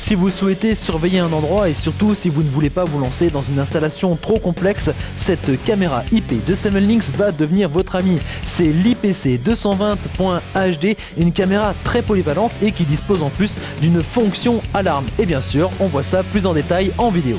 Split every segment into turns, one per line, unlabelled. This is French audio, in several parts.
Si vous souhaitez surveiller un endroit et surtout si vous ne voulez pas vous lancer dans une installation trop complexe, cette caméra IP de 7Links va devenir votre ami. C'est l'IPC 220.HD, une caméra très polyvalente et qui dispose en plus d'une fonction alarme. Et bien sûr, on voit ça plus en détail en vidéo.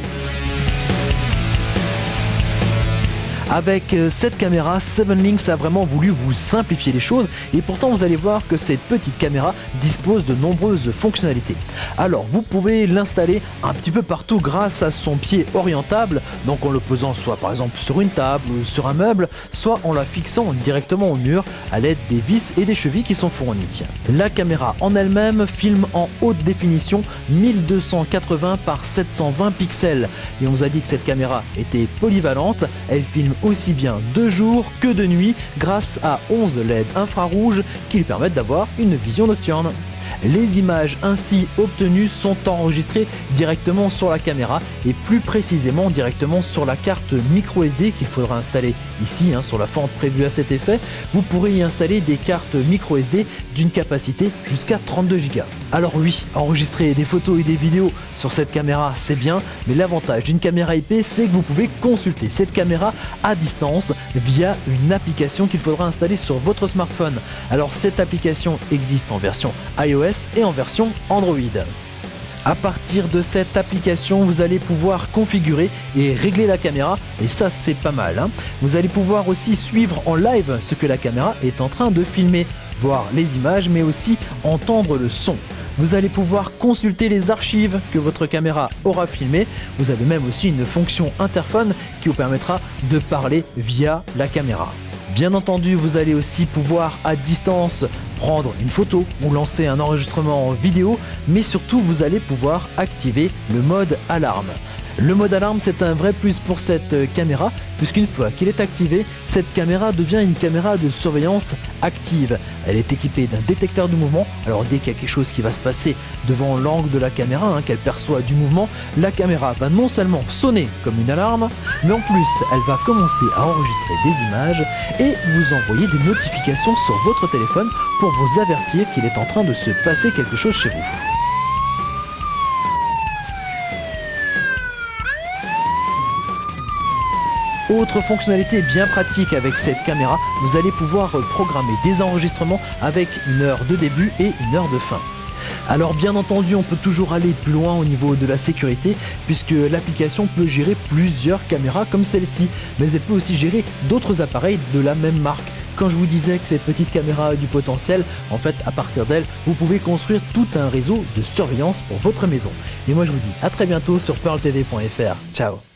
Avec cette caméra, 7Links a vraiment voulu vous simplifier les choses et pourtant vous allez voir que cette petite caméra dispose de nombreuses fonctionnalités. Alors vous pouvez l'installer un petit peu partout grâce à son pied orientable, donc en le posant soit par exemple sur une table ou sur un meuble, soit en la fixant directement au mur à l'aide des vis et des chevilles qui sont fournies. La caméra en elle-même filme en haute définition 1280 par 720 pixels et on vous a dit que cette caméra était polyvalente, elle filme aussi bien de jour que de nuit grâce à 11 LED infrarouges qui lui permettent d'avoir une vision nocturne. Les images ainsi obtenues sont enregistrées directement sur la caméra et plus précisément directement sur la carte microSD qu'il faudra installer ici sur la fente prévue à cet effet. Vous pourrez y installer des cartes microSD d'une capacité jusqu'à 32 Go. Alors oui, enregistrer des photos et des vidéos sur cette caméra c'est bien, mais l'avantage d'une caméra IP c'est que vous pouvez consulter cette caméra à distance via une application qu'il faudra installer sur votre smartphone. Alors cette application existe en version iOS et en version Android. À partir de cette application, vous allez pouvoir configurer et régler la caméra et ça c'est pas mal. Vous allez pouvoir aussi suivre en live ce que la caméra est en train de filmer, voir les images mais aussi entendre le son. Vous allez pouvoir consulter les archives que votre caméra aura filmées. Vous avez même aussi une fonction interphone qui vous permettra de parler via la caméra. Bien entendu, vous allez aussi pouvoir à distance prendre une photo ou lancer un enregistrement en vidéo, mais surtout vous allez pouvoir activer le mode alarme. Le mode alarme c'est un vrai plus pour cette caméra puisqu'une fois qu'il est activé, cette caméra devient une caméra de surveillance active. Elle est équipée d'un détecteur de mouvement, alors dès qu'il y a quelque chose qui va se passer devant l'angle de la caméra, qu'elle perçoit du mouvement, la caméra va non seulement sonner comme une alarme, mais en plus elle va commencer à enregistrer des images et vous envoyer des notifications sur votre téléphone pour vous avertir qu'il est en train de se passer quelque chose chez vous. Autre fonctionnalité bien pratique avec cette caméra, vous allez pouvoir programmer des enregistrements avec une heure de début et une heure de fin. Alors bien entendu, on peut toujours aller plus loin au niveau de la sécurité puisque l'application peut gérer plusieurs caméras comme celle-ci, mais elle peut aussi gérer d'autres appareils de la même marque. Quand je vous disais que cette petite caméra a du potentiel, en fait à partir d'elle, vous pouvez construire tout un réseau de surveillance pour votre maison. Et moi je vous dis à très bientôt sur pearltv.fr. Ciao.